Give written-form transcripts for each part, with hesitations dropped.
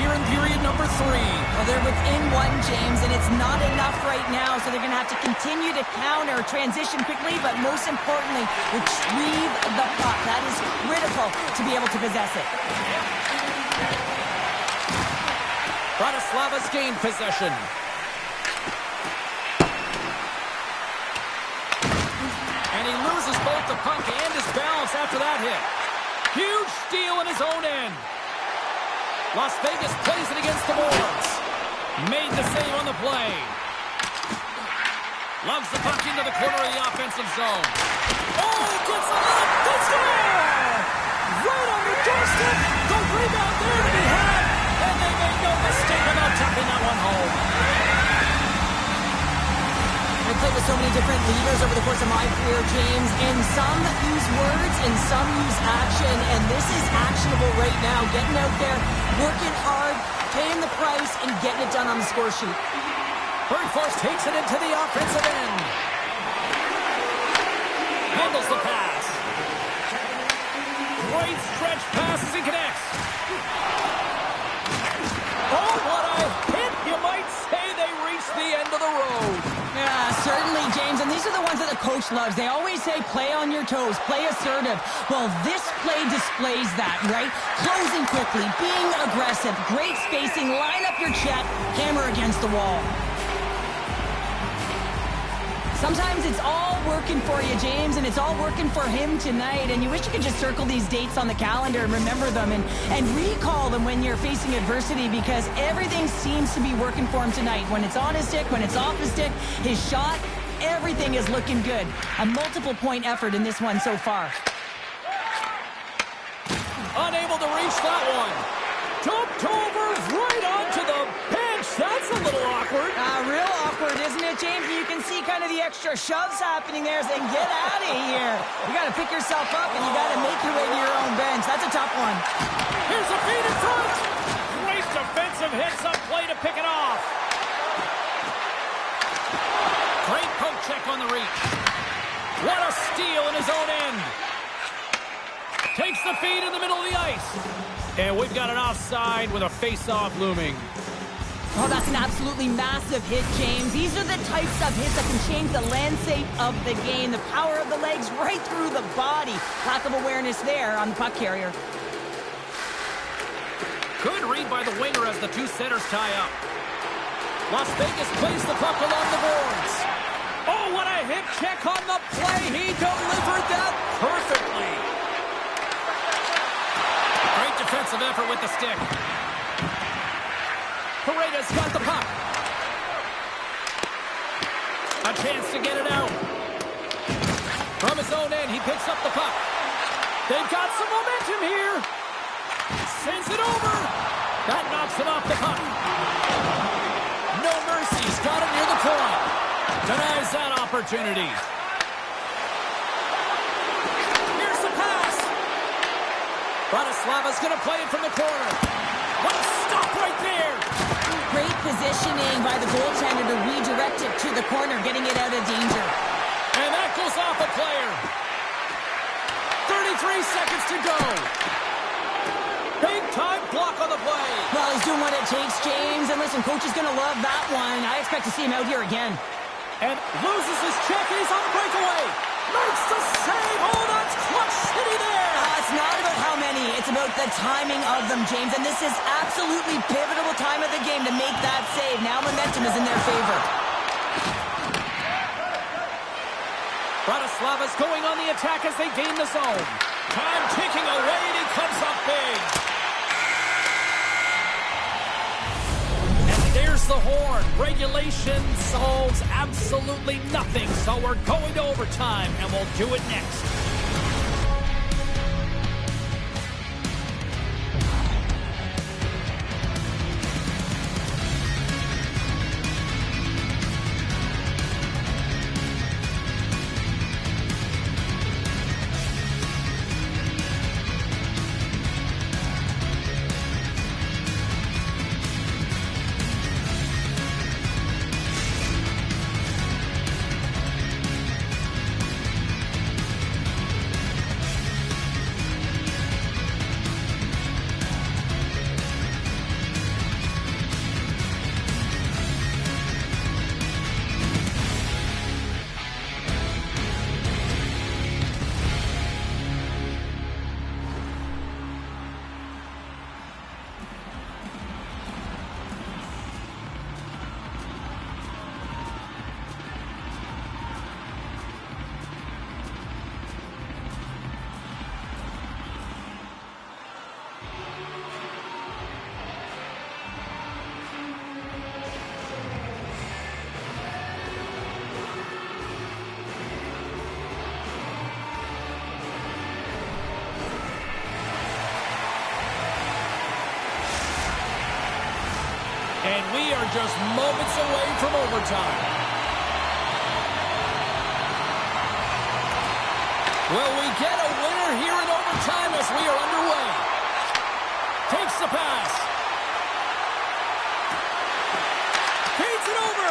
here in period number 3. Well, they're within one, James, and it's not enough right now, so they're going to have to continue to counter, transition quickly, but most importantly, retrieve the puck. That is critical to be able to possess it. Bratislava's gained possession. And he loses both the puck and his balance after that hit. Huge steal in his own end. Las Vegas plays it against the boards. Made the save on the play. Loves the puck into the corner of the offensive zone. Oh, gets it up. They score! Right on the doorstep. The rebound there to be had. And they made no mistake about tucking that one home. I've played with so many different leaders over the course of my career, James, and some use words and some use action, and this is actionable right now. Getting out there, working hard, paying the price, and getting it done on the score sheet. Bergfors takes it into the offensive end. Handles the pass. Great stretch pass as he connects. Oh, what a hit! You might say they reached the end of the road. Yeah, certainly, James, and these are the ones that the coach loves. They always say, play on your toes, play assertive. Well, this play displays that, right? Closing quickly, being aggressive, great spacing, line up your check, hammer against the wall. Sometimes it's all working for you, James, and it's all working for him tonight, and you wish you could just circle these dates on the calendar and remember them and recall them when you're facing adversity, because everything seems to be working for him tonight. When it's on his stick, when it's off his stick, his shot, everything is looking good. A multiple-point effort in this one so far. Unable to reach that one. Dumped over right onto the bench. That's a little awkward. Real awkward, isn't it, James? You can see kind of the extra shoves happening there, saying, get out of here. You got to pick yourself up, and you got to make your way to your own bench. That's a tough one. Here's a feed in front. Great defensive hits up play to pick it off. Great poke check on the reach. What a steal in his own end. Takes the feed in the middle of the ice. And we've got an offside with a face-off looming. Oh, that's an absolutely massive hit, James. These are the types of hits that can change the landscape of the game. The power of the legs right through the body. Lack of awareness there on the puck carrier. Good read by the winger as the two centers tie up. Las Vegas plays the puck along the boards. Oh, what a hip check on the play. He delivered that perfectly. Great defensive effort with the stick. Paredes got the puck. A chance to get it out. From his own end, he picks up the puck. They've got some momentum here. Sends it over. That knocks it off the puck. No mercy. He's got it near the point. Denies that opportunity. Here's the pass. Bratislava's going to play it from the corner. What a stop right there. Great positioning by the goaltender to redirect it to the corner, getting it out of danger. And that goes off a player. 33 seconds to go. Big time block on the play. Well, he's doing what it takes, James. And listen, coach is going to love that one. I expect to see him out here again. And loses his check. He's on the breakaway. Makes the save. Oh, that's clutch city there. It's not about how many. It's about the timing of them, James. And this is absolutely pivotal time of the game to make that save. Now momentum is in their favor. Bratislava's going on the attack as they gain the zone. Time ticking away, and he comes up big. And there's the horn. Regulation solves absolutely nothing, so we're going to overtime, and we'll do it next. And we are just moments away from overtime. Will we get a winner here in overtime as we are underway? Takes the pass. Feeds it over.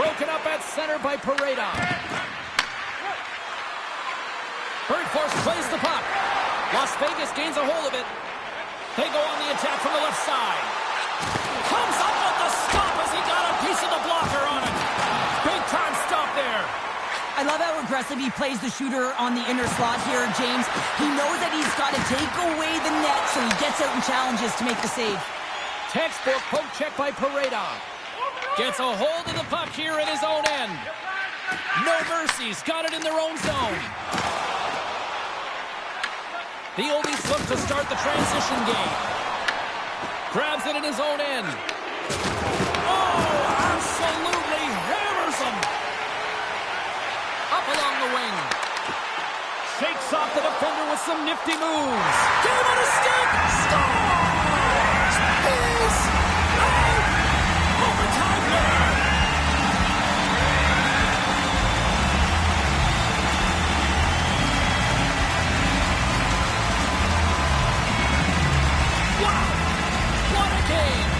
Broken up at center by Pareda. Bird Force plays the puck. Las Vegas gains a hold of it. They go on the attack from the left side. Comes up with the stop as he got a piece of the blocker on it. Big time stop there. I love how aggressive he plays the shooter on the inner slot here, James. He knows that he's got to take away the net, so he gets out and challenges to make the save. Textbook poke check by Pareda. Gets a hold of the puck here in his own end. No mercies. Got it in their own zone. The Oldies look to start the transition game. Grabs it in his own end. Oh, absolutely hammers him. Up along the wing. Shakes off the defender with some nifty moves. Gave it a stick. Scores! He's out! Overtime winner! Wow! What a game!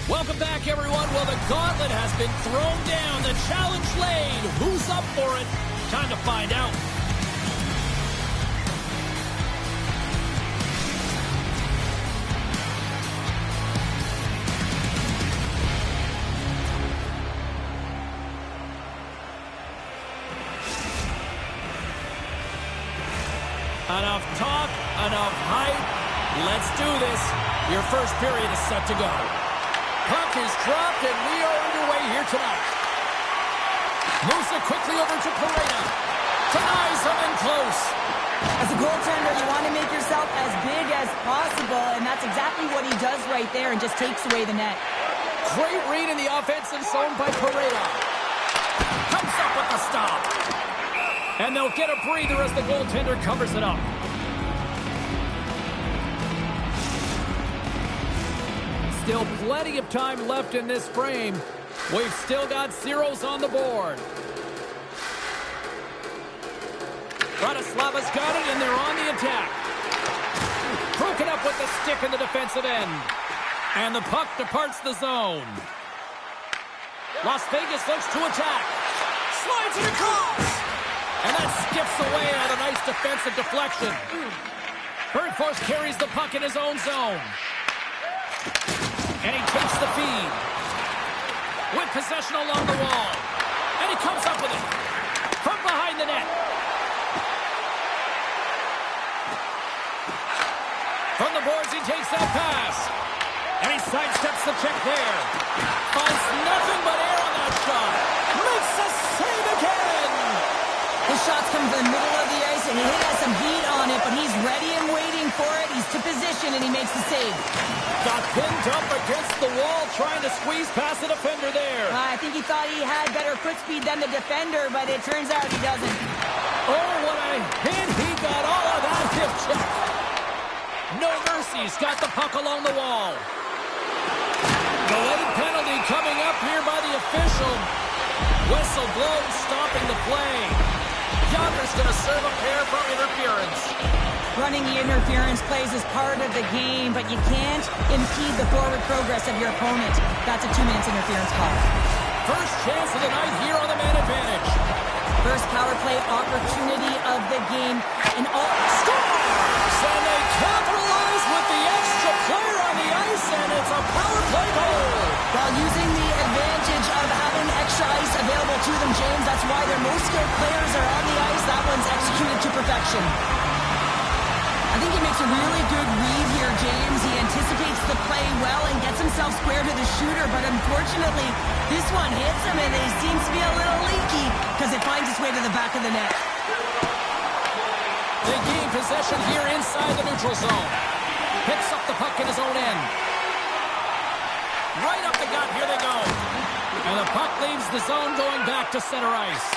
Welcome back, everyone. Well, the gauntlet has been thrown down. The challenge laid. Who's up for it? Time to find out. Enough talk, enough hype. Let's do this. Your first period is set to go. Puck is dropped, and we are underway here tonight. Moves it quickly over to Pareda. Denies him in close. As a goaltender, you want to make yourself as big as possible, and that's exactly what he does right there and just takes away the net. Great read in the offensive zone by Pareda. Comes up with the stop. And they'll get a breather as the goaltender covers it up. Still plenty of time left in this frame. We've still got zeros on the board. Bratislava's got it, and they're on the attack. Broken up with the stick in the defensive end. And the puck departs the zone. Las Vegas looks to attack. Slides it across. And that skips away on a nice defensive deflection. Bird Force carries the puck in his own zone. And he takes the feed. With possession along the wall. And he comes up with it. From behind the net. From the boards, he takes that pass. And he sidesteps the check there. Finds nothing but air on that shot. Makes a save again. His shot's coming from the middle of the ice, and he has some heat on it, but he's ready and waiting for it. He's to position, and he makes the save. Got pinned up against the wall, trying to squeeze past the defender there. I think he thought he had better foot speed than the defender, but it turns out he doesn't. Oh, what a hit. He got all of that hip check. No mercies. Got the puck along the wall. The late penalty coming up here by the official. Whistle blows, stopping the play. Younger's going to serve a pair for interference. Running the interference plays is part of the game, but you can't impede the forward progress of your opponent. That's a 2-minute interference call. First chance of the night here on the man advantage. First power play opportunity of the game. And all scores! And they capitalize with the extra player on the ice, and it's a power play goal. While using the advantage of having extra ice available to them, James, that's why their most skilled players are on the ice. That one's executed to perfection. I think he makes a really good read here, James. He anticipates the play well and gets himself square to the shooter, but unfortunately, this one hits him, and it seems to be a little leaky because it finds its way to the back of the net. They gain possession here inside the neutral zone. Picks up the puck in his own end. Right up the gut, here they go. And the puck leaves the zone going back to center ice.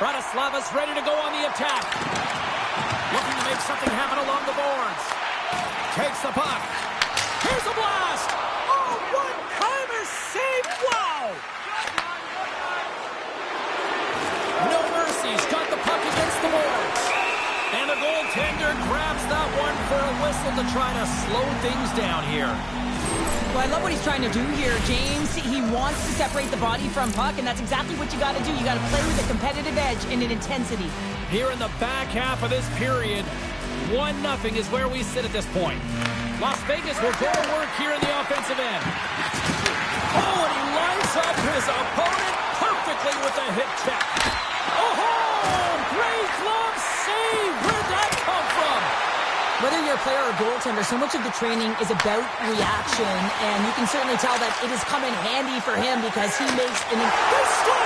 Bratislava's ready to go on the attack. Looking to make something happen along the boards. Takes the puck. Here's a blast! Oh, one-timer save! Wow! No mercies. Got the puck against the boards. And the goaltender grabs that one for a whistle to try to slow things down here. Well, I love what he's trying to do here, James. He wants to separate the body from puck, and that's exactly what you got to do. You got to play with a competitive edge and an intensity. Here in the back half of this period, 1-0 is where we sit at this point. Las Vegas will go to work here in the offensive end. Oh, and he lines up his opponent perfectly with a hip check. Oh, great glove save. Where'd that come from? Whether you're a player or goaltender, so much of the training is about reaction, and you can certainly tell that it has come in handy for him because he makes an score!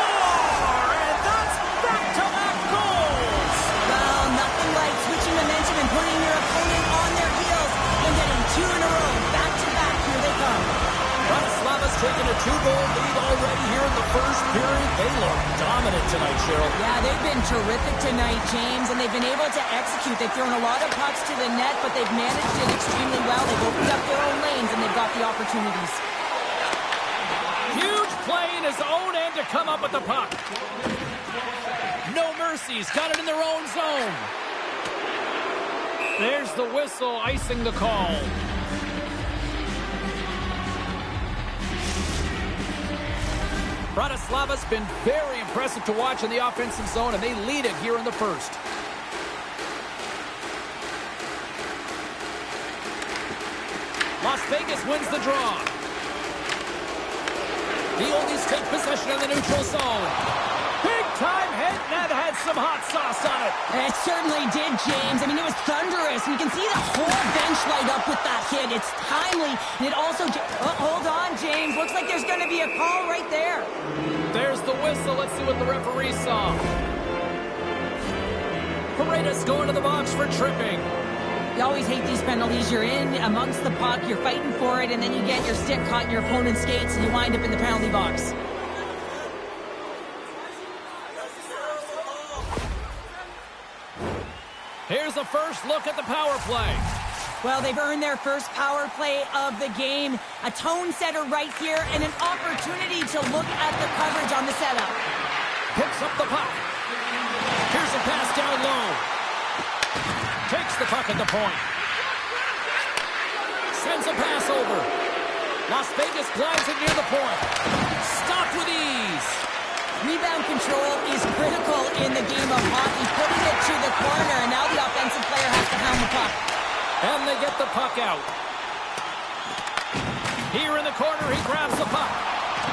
And that's back-to-back goals! Well, nothing like switching momentum and putting your opponent on their heels and getting 2 in a row. Back-to-back, here they come. Bratislava's taken a 2-goal lead already here in the first period. They look dominant tonight, Cheryl. Yeah, they've been terrific tonight, James, and they've been able to execute. They've thrown a lot of pucks to the net, but they've managed it extremely well. They've opened up their own lanes, and they've got the opportunities. Huge play in his own end to come up with the puck. No mercies. Got it in their own zone. There's the whistle icing the call. Bratislava's been very impressive to watch in the offensive zone, and they lead it here in the first. Las Vegas wins the draw. The Oldies take possession in the neutral zone. Big-time hit, and that had some hot sauce on it. It certainly did, James. I mean, it was thunderous. You can see the whole bench light up with that hit. It's timely, and it also... Oh, hold on, James. Looks like there's going to be a call right there. There's the whistle. Let's see what the referee saw. Paredes going to the box for tripping. You always hate these penalties. You're in amongst the puck, you're fighting for it, and then you get your stick caught in your opponent's skates, and you wind up in the penalty box. Here's a first look at the power play. Well, they've earned their first power play of the game. A tone setter right here and an opportunity to look at the coverage on the setup. Picks up the puck. Here's a a pass down low. Takes the puck at the point. Sends a pass over. Las Vegas glides it near the point. Stopped with ease. Rebound control is critical in the game of hockey. Putting it to the corner, and now the offensive player has to hound the puck. And they get the puck out. Here in the corner, he grabs the puck.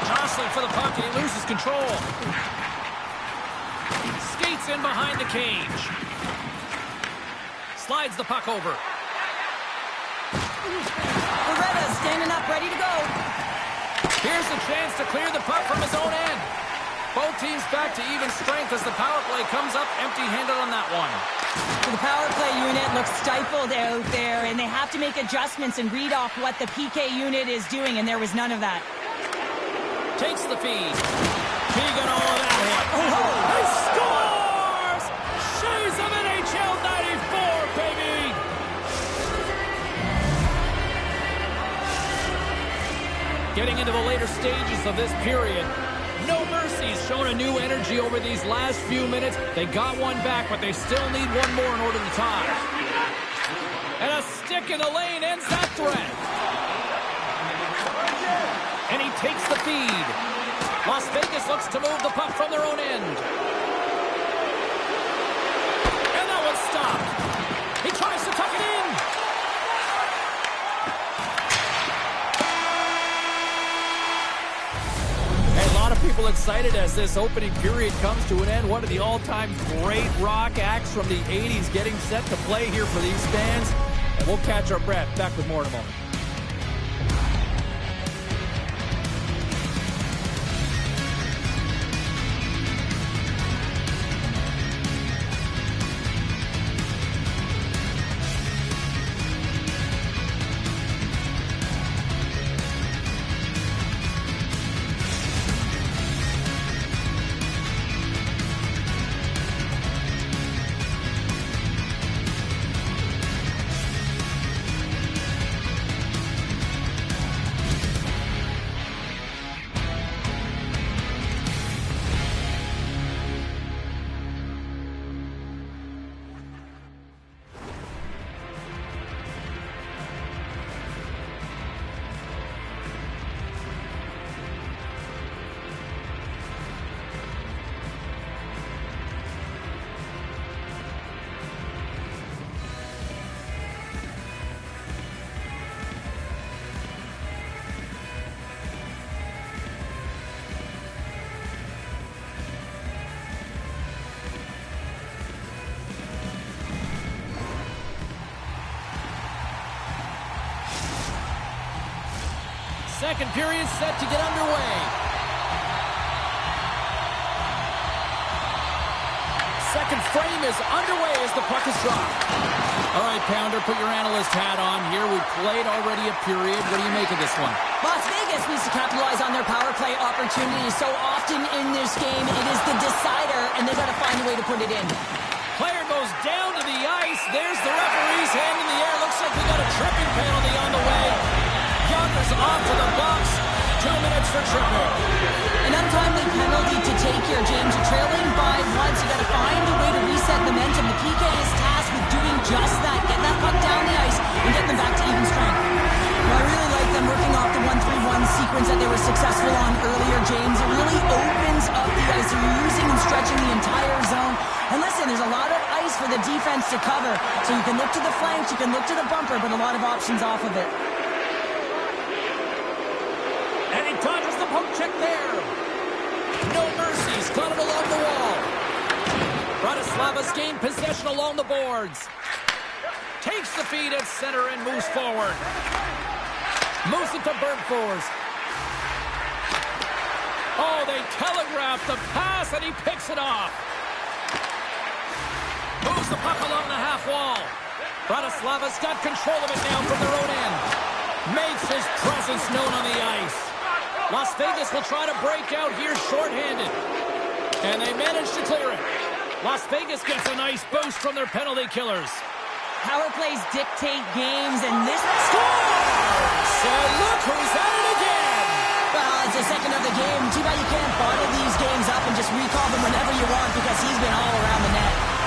Jostling for the puck, and he loses control. Skates in behind the cage. Slides the puck over. Beretta standing up, ready to go. Here's a chance to clear the puck from his own end. Both teams back to even strength as the power play comes up empty-handed on that one. So the power play unit looks stifled out there, and they have to make adjustments and read off what the PK unit is doing, and there was none of that. Takes the feed. Keegan all of that hit. Oh, he scores! Shades of NHL 94, baby! Getting into the later stages of this period. No mercy's shown a new energy over these last few minutes. They got one back, but they still need one more in order to tie. And a stick in the lane ends that threat. And he takes the feed. Las Vegas looks to move the puck from their own end. And that one's stopped. He tries to tuck it in. A lot of people excited as this opening period comes to an end. One of the all-time great rock acts from the 80s getting set to play here for these fans. And we'll catch our breath. Back with more in a moment. Second period set to get underway. Second frame is underway as the puck is dropped. All right, Pounder, put your analyst hat on here. We've played already a period. What do you make of this one? Las Vegas needs to capitalize on their power play opportunities. So often in this game, it is the decider, and they've got to find a way to put it in. Player goes down to the ice. There's the referee's hand in the air. Looks like we got a tripping penalty on the way. Younger's off to the box. 2 minutes for tripping. An untimely penalty to take here, James. You're trailing by once. You got to find a way to reset momentum. The PK is tasked with doing just that. Get that puck down the ice and get them back to even strength. Well, I really like them working off the 1-3-1 sequence that they were successful on earlier, James. It really opens up the ice. They're using and stretching the entire zone. And listen, there's a lot of ice for the defense to cover. So you can look to the flanks, you can look to the bumper, but a lot of options off of it. And he dodges the poke check there. No mercies. Got it along the wall. Bratislavas gained possession along the boards. Takes the feed at center and moves forward. Moves it to Bergfors. Oh, they telegraphed the pass, and he picks it off. Moves the puck along the half wall. Bratislavas got control of it now from their own end. Makes his presence known on the ice. Las Vegas will try to break out here shorthanded. And they manage to clear it. Las Vegas gets a nice boost from their penalty killers. Power plays dictate games, and this Scores! So look who's at it again! Well, it's the second of the game. Too bad you can't bottle these games up and just recall them whenever you want because he's been all around the net.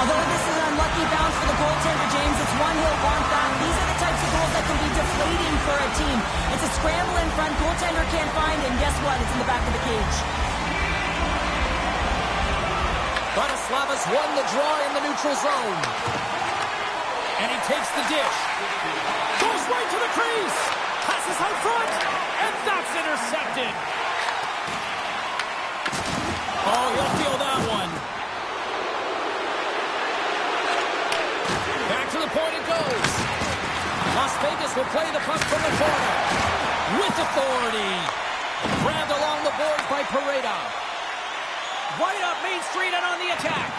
Although this is an unlucky bounce for the goaltender, James, it's one he'll want back. These are the types of goals that can be deflating for a team. It's a scramble in front, goaltender can't find it, and guess what? It's in the back of the cage. Bratislavas won the draw in the neutral zone. And he takes the dish. Goes right to the crease. Passes out front. And that's intercepted. Oh, he'll feel that one. Back to the point it goes. Las Vegas will play the puck from the corner. With authority. Grabbed along the boards by Pareda. Right up Main Street and on the attack.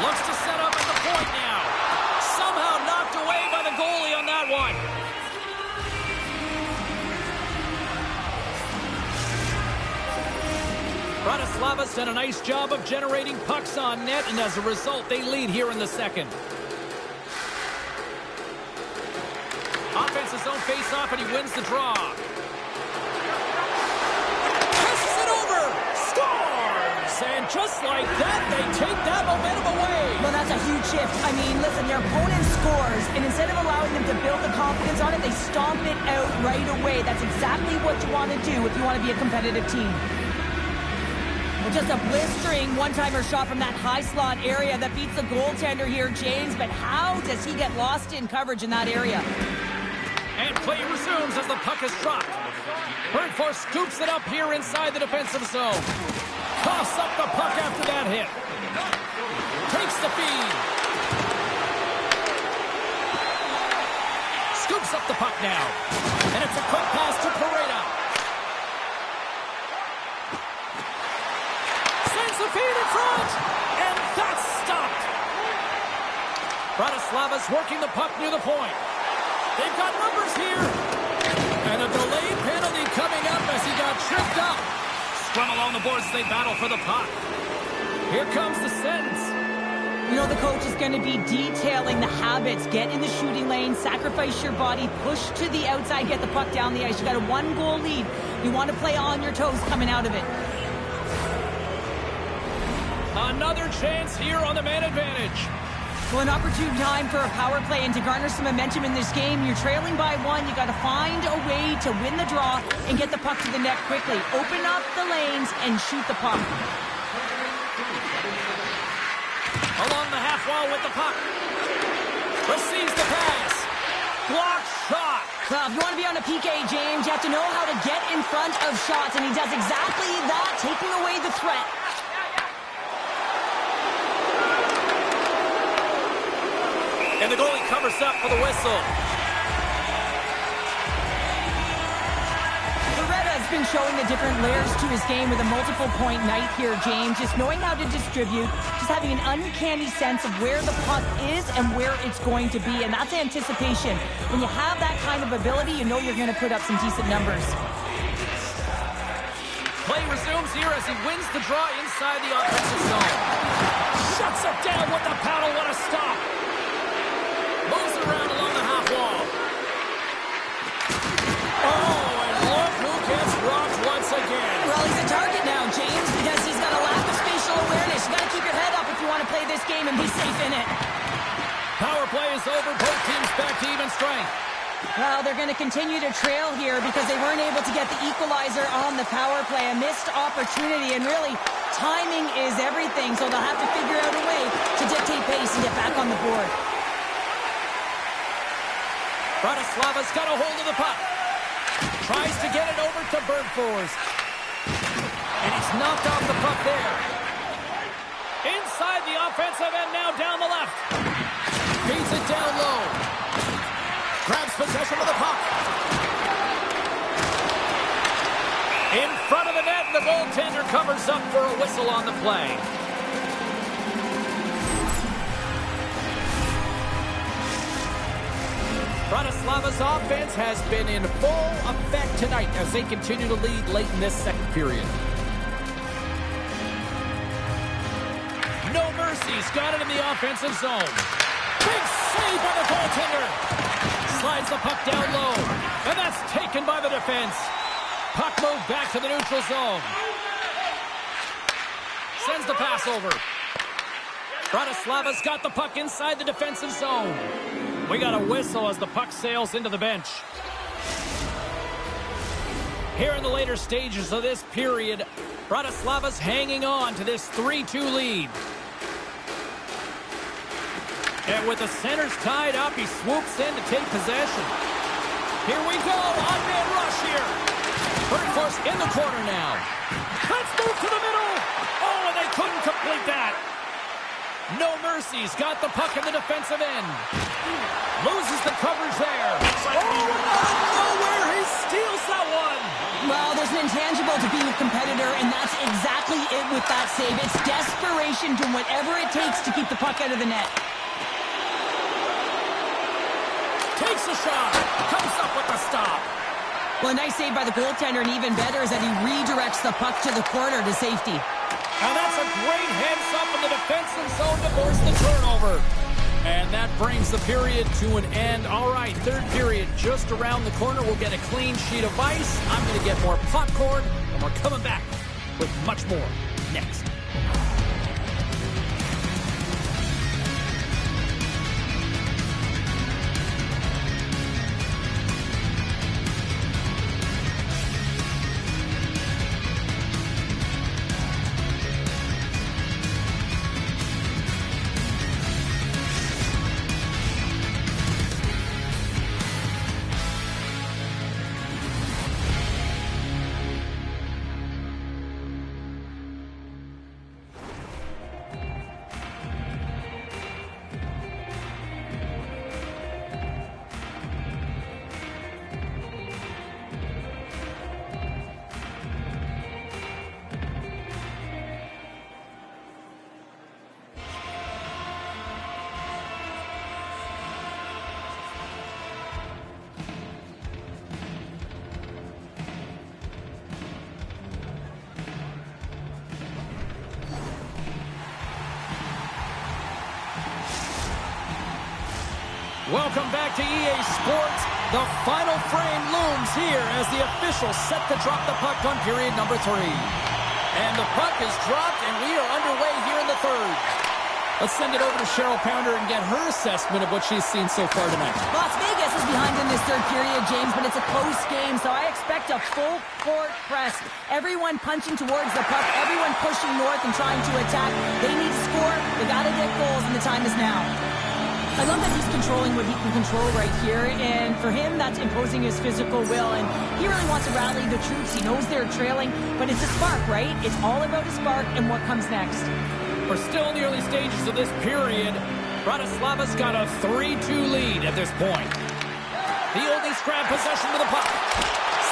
Looks to set up at the point now. Somehow knocked away by the goalie on that one. Bratislavas done a nice job of generating pucks on net, and as a result, they lead here in the second. Offensive zone face-off, and he wins the draw. Passes it over! Scores! And just like that, they take that momentum away. Well, that's a huge shift. I mean, listen, their opponent scores, and instead of allowing them to build the confidence on it, they stomp it out right away. That's exactly what you want to do if you want to be a competitive team. Well, just a blistering one-timer shot from that high slot area that beats the goaltender here, James. But how does he get lost in coverage in that area? And play resumes as the puck is dropped. Birdforce scoops it up here inside the defensive zone. Coughs up the puck after that hit. Takes the feed. Scoops up the puck now. And it's a quick pass to Pareda. Sends the feed in front. And that's stopped. Bratislavas working the puck near the point. They've got numbers here. And a delayed penalty coming up as he got tripped up. Scrum along the boards as they battle for the puck. Here comes the sentence. You know, the coach is going to be detailing the habits. Get in the shooting lane, sacrifice your body, push to the outside, get the puck down the ice. You got a one-goal lead. You want to play on your toes coming out of it. Another chance here on the man advantage. Well, an opportune time for a power play and to garner some momentum in this game. You're trailing by one. You got to find a way to win the draw and get the puck to the net quickly. Open up the lanes and shoot the puck. Along the half wall with the puck. Receives the pass. Blocked shot. Well, if you want to be on a PK, James, you have to know how to get in front of shots, and he does exactly that, taking away the threat. And the goalie covers up for the whistle. Pareda has been showing the different layers to his game with a multiple-point night here, James. Just knowing how to distribute, just having an uncanny sense of where the puck is and where it's going to be, and that's anticipation. When you have that kind of ability, you know you're going to put up some decent numbers. Play resumes here as he wins the draw inside the offensive zone. Shuts it down with the paddle. What a stop. Moves it around along the half wall. Oh, and look who gets rocked once again. Well, he's a target now, James, because he's got a lack of spatial awareness. You got to keep your head up if you want to play this game and be safe in it. Power play is over. Both teams back to even strength. Well, they're going to continue to trail here because they weren't able to get the equalizer on the power play. A missed opportunity, and really, timing is everything, so they'll have to figure out a way to dictate pace and get back on the board. Bratislavas got a hold of the puck. Tries to get it over to Birdforce. And he's knocked off the puck there. Inside the offensive end now down the left. Feeds it down low. Grabs possession of the puck. In front of the net, and the goaltender covers up for a whistle on the play. Bratislavas' offense has been in full effect tonight as they continue to lead late in this second period. No mercies, got it in the offensive zone. Big save by the goaltender. Slides the puck down low, and that's taken by the defense. Puck moved back to the neutral zone. Sends the pass over. Bratislava's got the puck inside the defensive zone. We got a whistle as the puck sails into the bench. Here in the later stages of this period, Bratislava's hanging on to this 3-2 lead. And with the centers tied up, he swoops in to take possession. Here we go, on-man rush here. Bergfors in the corner now. Let's move to the middle. Oh, and they couldn't complete that. No mercies, got the puck in the defensive end. Loses the coverage there. Oh, out of nowhere, he steals that one. Well, there's an intangible to being a competitor, and that's exactly it with that save. It's desperation, doing whatever it takes to keep the puck out of the net. Takes a shot, comes up with the stop. Well, a nice save by the goaltender, and even better is that he redirects the puck to the corner to safety. And that's a great heads-up in the defensive zone to force the turnover. And that brings the period to an end. All right, third period just around the corner. We'll get a clean sheet of ice. I'm going to get more popcorn, and we're coming back with much more next. Welcome back to EA Sports. The final frame looms here as the officials set to drop the puck on period number 3. And the puck is dropped, and we are underway here in the third. Let's send it over to Cheryl Pounder and get her assessment of what she's seen so far tonight. Las Vegas is behind in this third period, James, but it's a close game, so I expect a full court press. Everyone punching towards the puck, everyone pushing north and trying to attack. They need to score, they got to get goals, and the time is now. I love that he's controlling what he can control right here, and for him, that's imposing his physical will, and he really wants to rally the troops. He knows they're trailing, but it's a spark, right? It's all about a spark and what comes next. We're still in the early stages of this period. Bratislava's got a 3-2 lead at this point. The Oldies grab possession with the puck.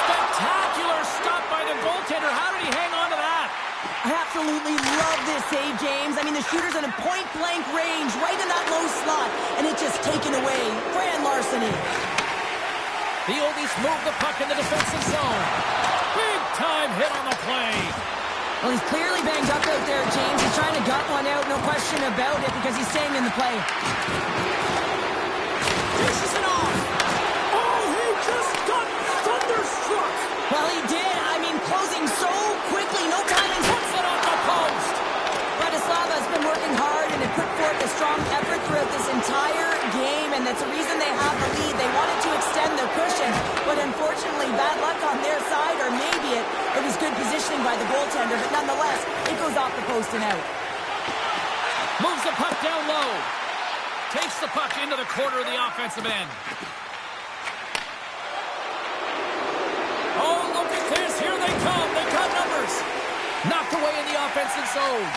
Spectacular stop by the goaltender. How did he hang on to that? I absolutely love this save, James. I mean, the shooter's in a point-blank range, right in that low slot, and it's just taken away. Grand larceny. The Oldies move the puck in the defensive zone. Big-time hit on the play. Well, he's clearly banged up out there, James. He's trying to gut one out, no question about it, because he's staying in the play. Dishes it off. Oh, he just got thunderstruck. Well, he did. I mean, closing so quickly, no timing. Puts it on the post. Bratislava has been working hard and have put forth a strong effort throughout this entire game, and that's the reason they have the lead. They wanted to extend their cushion, but unfortunately, bad luck on their side, or maybe it was good positioning by the goaltender, but nonetheless, it goes off the post and out. Moves the puck down low. Takes the puck into the corner of the offensive end. Oh, look at this. Here they come. They got numbers. Knocked away in the offensive zone.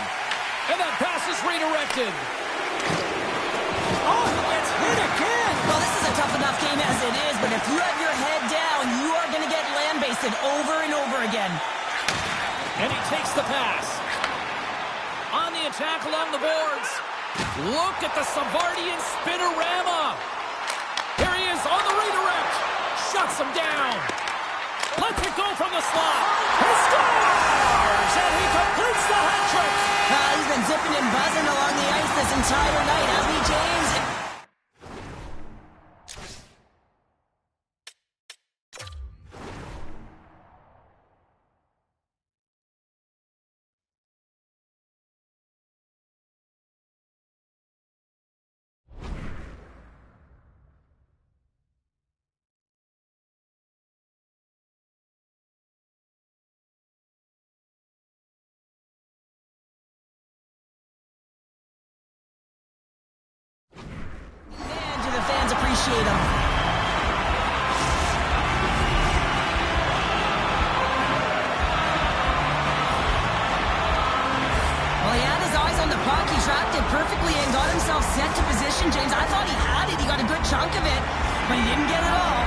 And that pass is redirected. Oh, it's hit again. Well, this is a tough enough game as it is, but if you have your head down, you are going to get land-basted over and over again. And he takes the pass. On the attack along the boards. Look at the Savardian spinorama. Here he is on the redirect. Shuts him down. Lets it go from the slot. He scores! And he completes the hat trick. He's been zipping and buzzing along the ice this entire night, hasn't he, James? appreciate him. Well, he had his eyes on the puck. He tracked it perfectly and got himself sent to position, James. I thought he had it. He got a good chunk of it, but he didn't get it all.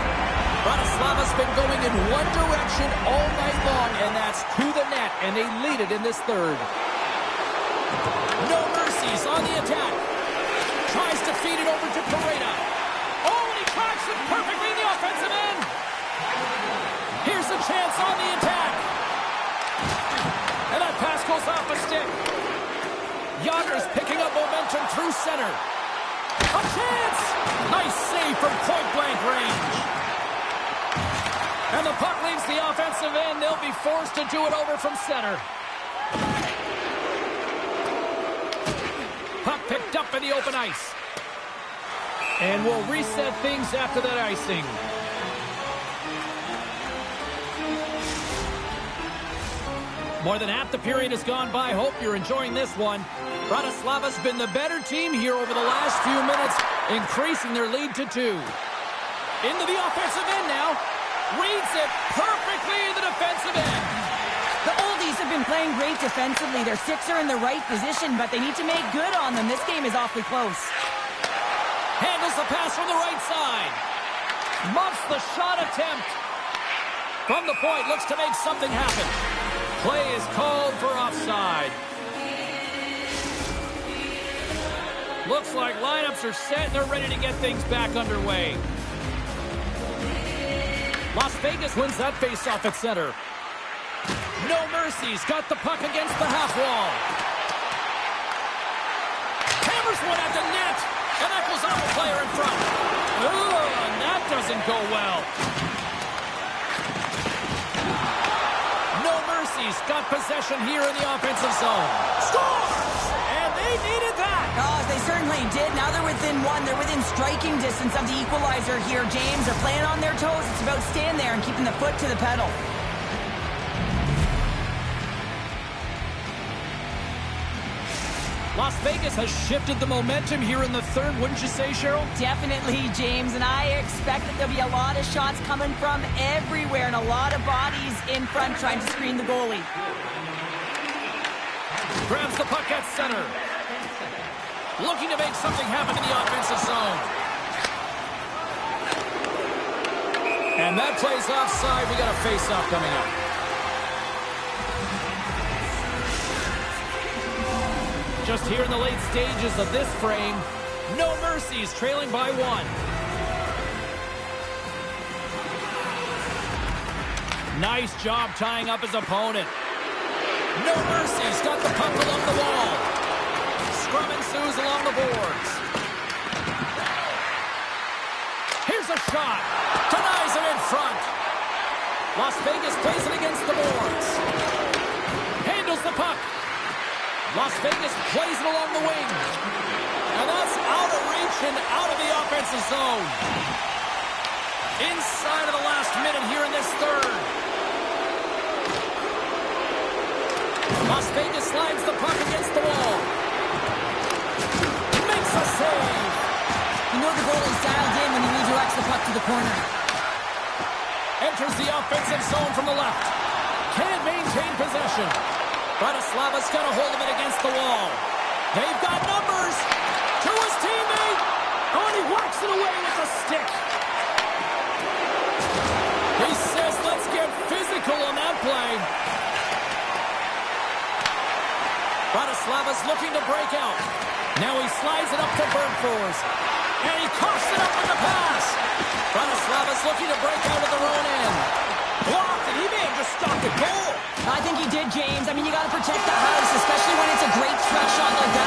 Bratislava's been going in one direction all night long, and that's to the net, and they lead it in this third. No mercies on the attack. Tries to feed it over to Pareda. Oh, and he cracks it perfectly in the offensive end. Here's a chance on the attack. And that pass goes off a stick. Yager's picking up momentum through center. A chance! Nice save from point-blank range. And the puck leaves the offensive end. They'll be forced to do it over from center. Puck picked up in the open ice. And we'll reset things after that icing. More than half the period has gone by. Hope you're enjoying this one. Bratislava's been the better team here over the last few minutes, increasing their lead to 2. Into the offensive end now. Reads it perfectly in the defensive end. The Oldies have been playing great defensively. Their sticks are in the right position, but they need to make good on them. This game is awfully close. Handles the pass from the right side. Muffs the shot attempt. From the point, looks to make something happen. Play is called for offside. Looks like lineups are set and they're ready to get things back underway. Las Vegas wins that faceoff at center. No mercies. Got the puck against the half wall. Hammers one at the net. And that goes off the player in front. Ooh, and that doesn't go well. No mercies. Got possession here in the offensive zone. Scores! And they needed that. Oh, they certainly did. Now they're within 1. They're within striking distance of the equalizer here, James. They're playing on their toes. It's about staying there and keeping the foot to the pedal. Las Vegas has shifted the momentum here in the third, wouldn't you say, Cheryl? Definitely, James, and I expect that there'll be a lot of shots coming from everywhere and a lot of bodies in front trying to screen the goalie. Grabs the puck at center. Looking to make something happen in the offensive zone. And that plays offside. We got a face-off coming up. Just here in the late stages of this frame, no mercies, trailing by 1. Nice job tying up his opponent. No mercies, got the puck along the wall. Scrum ensues along the boards. Here's a shot. Denies him in front. Las Vegas plays it against the boards. Handles the puck. Las Vegas plays it along the wing. And that's out of reach and out of the offensive zone. Inside of the last minute here in this third. Las Vegas slides the puck against the wall. Makes a save. You know the goalie's dialed in when he redirects the puck to the corner. Enters the offensive zone from the left. Can't maintain possession. Bratislava's got a hold of it against the wall. They've got numbers. To his teammate. Oh, and he whacks it away with a stick. He says, let's get physical on that play. Bratislava's looking to break out. Now he slides it up to Bergfors. And he coughs it up with the pass. Bratislava's looking to break out of their own end. Blocked, and he may have just stopped the goal. I think he did, James. I mean, you got to protect the house, especially when it's a great stretch shot like that.